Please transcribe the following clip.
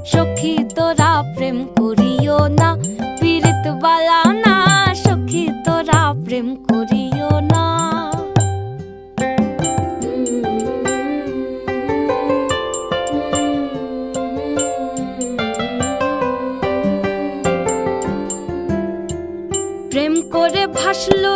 সখী তোরা প্রেম করিও না, পীড়িত বালা না, সখী তোরা প্রেম করিও না। প্রেম করে ভাসলো